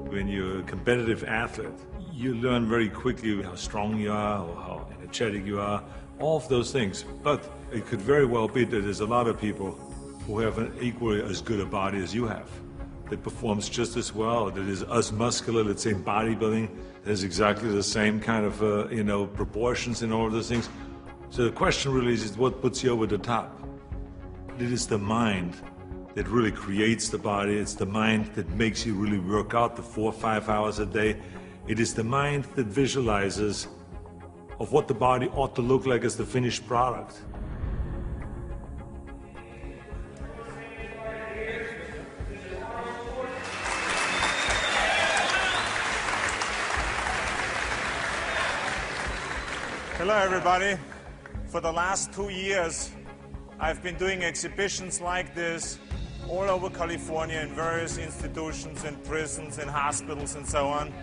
When you're a competitive athlete, you learn very quickly how strong you are or how energetic you are, all of those things. But it could very well be that there's a lot of people who have an equally as good a body as you have, that performs just as well, that is as muscular, let's say in bodybuilding, has exactly the same kind of proportions and all of those things. So the question really is what puts you over the top? It is the mind that really creates the body. It's the mind that makes you really work out the 4 or 5 hours a day. It is the mind that visualizes of what the body ought to look like as the finished product. Hello everybody. For the last 2 years, I've been doing exhibitions like this all over California in various institutions and prisons and hospitals and so on.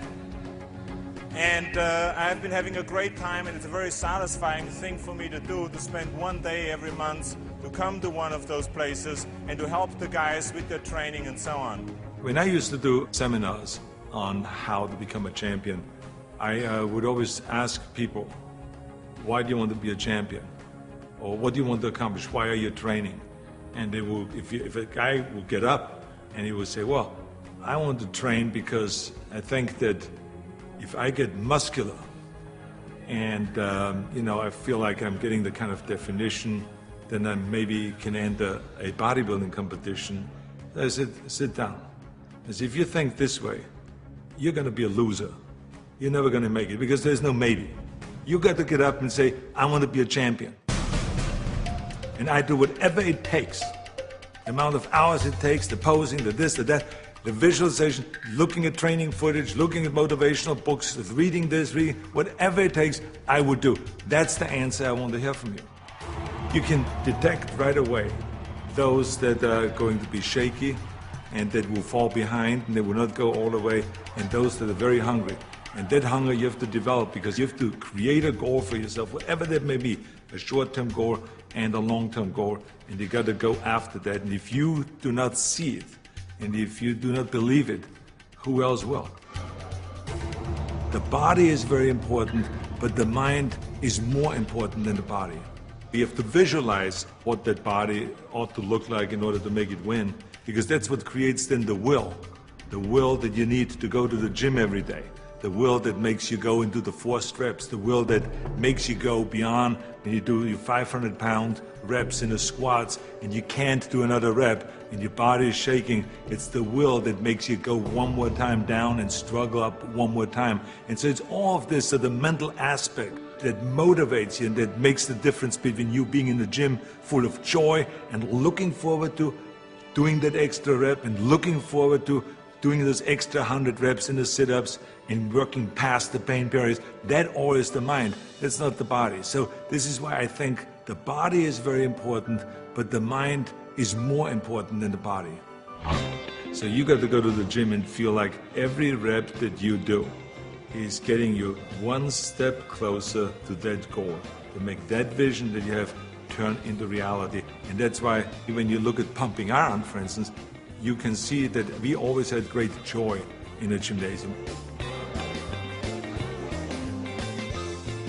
And I've been having a great time, and it's a very satisfying thing for me to do, to spend one day every month to come to one of those places and to help the guys with their training and so on. When I used to do seminars on how to become a champion, I would always ask people, why do you want to be a champion? Or what do you want to accomplish? Why are you training? And they will, if a guy will get up and he will say, well, I want to train because I think that if I get muscular and I feel like I'm getting the kind of definition, then I maybe can enter a bodybuilding competition. I said, sit down. I said, if you think this way, you're going to be a loser. You're never going to make it because there's no maybe. You got to get up and say, I want to be a champion. And I do whatever it takes. The amount of hours it takes, the posing, the this, the that, the visualization, looking at training footage, looking at motivational books, reading this, reading, whatever it takes, I would do. That's the answer I want to hear from you. You can detect right away those that are going to be shaky and that will fall behind and they will not go all the way, and those that are very hungry. And that hunger you have to develop because you have to create a goal for yourself, whatever that may be, a short-term goal and a long-term goal, and you got to go after that. And if you do not see it, and if you do not believe it, who else will? The body is very important, but the mind is more important than the body. You have to visualize what that body ought to look like in order to make it win, because that's what creates then the will that you need to go to the gym every day. The will that makes you go into the 4 reps, the will that makes you go beyond when you do your 500-pound reps in the squats and you can't do another rep and your body is shaking. It's the will that makes you go one more time down and struggle up one more time. And so it's all of this, so the mental aspect that motivates you and that makes the difference between you being in the gym full of joy and looking forward to doing that extra rep and looking forward to doing those extra 100 reps in the sit-ups and working past the pain barriers. That all is the mind. That's not the body. So this is why I think the body is very important, but the mind is more important than the body. So you got to go to the gym and feel like every rep that you do is getting you one step closer to that goal, to make that vision that you have turn into reality. And that's why when you look at pumping iron, for instance, you can see that we always had great joy in the gymnasium.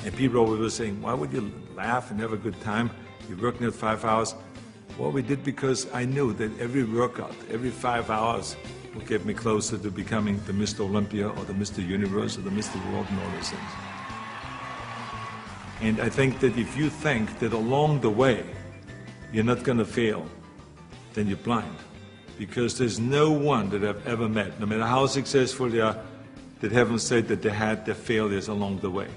And people always were saying, why would you laugh and have a good time? You're working at 5 hours. Well, we did because I knew that every workout, every 5 hours would get me closer to becoming the Mr. Olympia or the Mr. Universe or the Mr. World and all those things. And I think that if you think that along the way you're not going to fail, then you're blind. Because there's no one that I've ever met, no matter how successful they are, that haven't said that they had their failures along the way.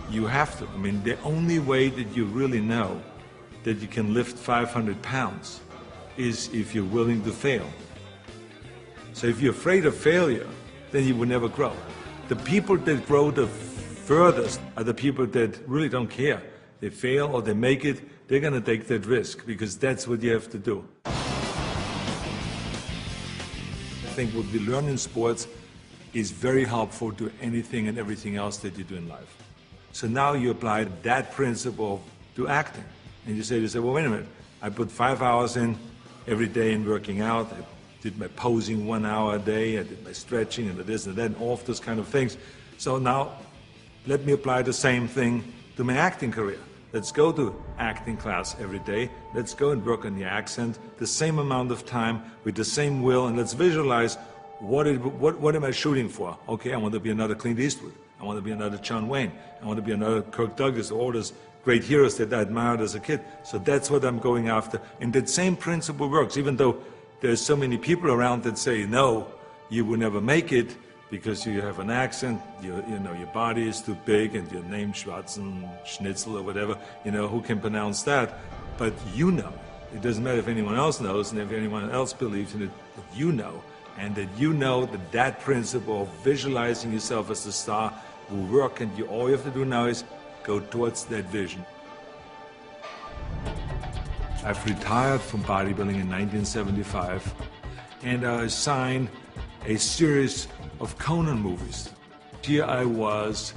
You have to. I mean, the only way that you really know that you can lift 500 pounds is if you're willing to fail. So if you're afraid of failure, then you will never grow. The people that grow the furthest are the people that really don't care. They fail or they make it, they're going to take that risk because that's what you have to do. I think what we learn in sports is very helpful to anything and everything else that you do in life. So now you apply that principle to acting. And you say, well, wait a minute, I put 5 hours in every day in working out, I did my posing 1 hour a day, I did my stretching and this and that, and all of those kind of things. So now, let me apply the same thing to my acting career. Let's go to acting class every day. Let's go and work on the accent, the same amount of time, with the same will, and let's visualize what am I shooting for? Okay, I want to be another Clint Eastwood. I want to be another John Wayne. I want to be another Kirk Douglas, all those great heroes that I admired as a kid. So that's what I'm going after. And that same principle works, even though there's so many people around that say, no, you will never make it because you have an accent, you know, your body is too big and your name Schnitzel or whatever, you know, who can pronounce that? But you know. It doesn't matter if anyone else knows and if anyone else believes in it, but you know. And that you know that that principle of visualizing yourself as a star will work, and all you have to do now is go towards that vision. I've retired from bodybuilding in 1975, and I signed a series of Conan movies. Here I was,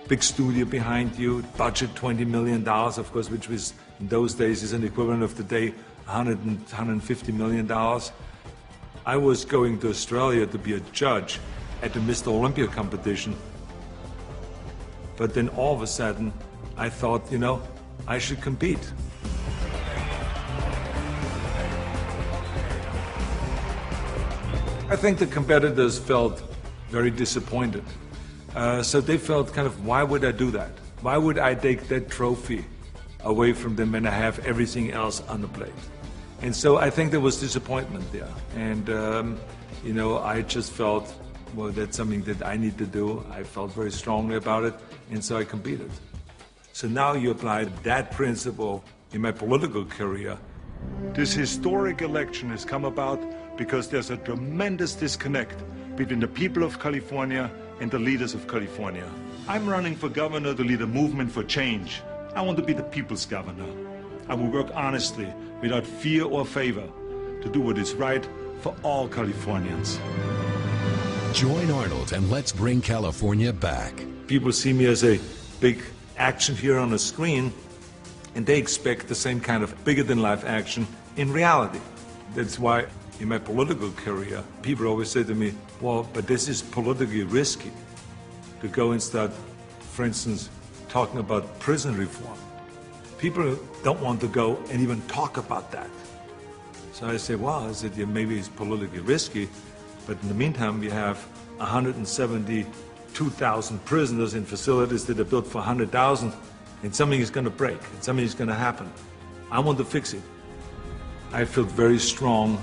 big studio behind you, budget $20 million, of course, which was in those days is an equivalent of today, $150 million. I was going to Australia to be a judge at the Mr. Olympia competition. But then all of a sudden, I thought, you know, I should compete. I think the competitors felt very disappointed. So they felt kind of, why would I do that? Why would I take that trophy away from them when I have everything else on the plate? And so I think there was disappointment there. And, you know, I just felt, well, that's something that I need to do. I felt very strongly about it, and so I competed. So now you apply that principle in my political career. This historic election has come about because there's a tremendous disconnect between the people of California and the leaders of California. I'm running for governor to lead a movement for change. I want to be the people's governor. I will work honestly, without fear or favor, to do what is right for all Californians. Join Arnold and let's bring California back. People see me as a big action hero on the screen, and they expect the same kind of bigger-than-life action in reality. That's why in my political career, people always say to me, well, but this is politically risky to go and start, for instance, talking about prison reform. People don't want to go and even talk about that. So I say, well, I said, yeah, maybe it's politically risky, but in the meantime, we have 172,000 prisoners in facilities that are built for 100,000, and something is going to break, and something is going to happen. I want to fix it. I feel very strong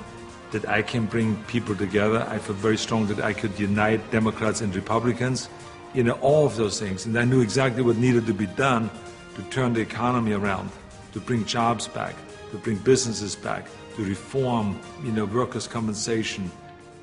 that I can bring people together. I feel very strong that I could unite Democrats and Republicans, you know, all of those things. And I knew exactly what needed to be done to turn the economy around, to bring jobs back, to bring businesses back, to reform, you know, workers' compensation,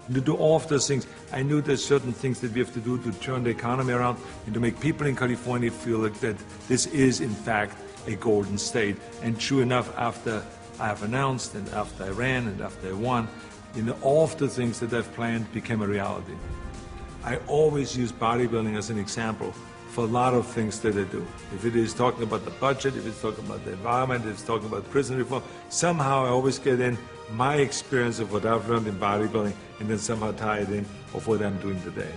and to do all of those things. I knew there's certain things that we have to do to turn the economy around and to make people in California feel like that this is, in fact, a golden state. And true enough, after I have announced, and after I ran, and after I won, you know, all of the things that I've planned became a reality. I always use bodybuilding as an example for a lot of things that I do. If it is talking about the budget, if it's talking about the environment, if it's talking about prison reform, somehow I always get in my experience of what I've learned in bodybuilding and then somehow tie it in of what I'm doing today.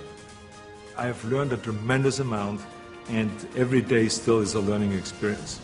I have learned a tremendous amount, and every day still is a learning experience.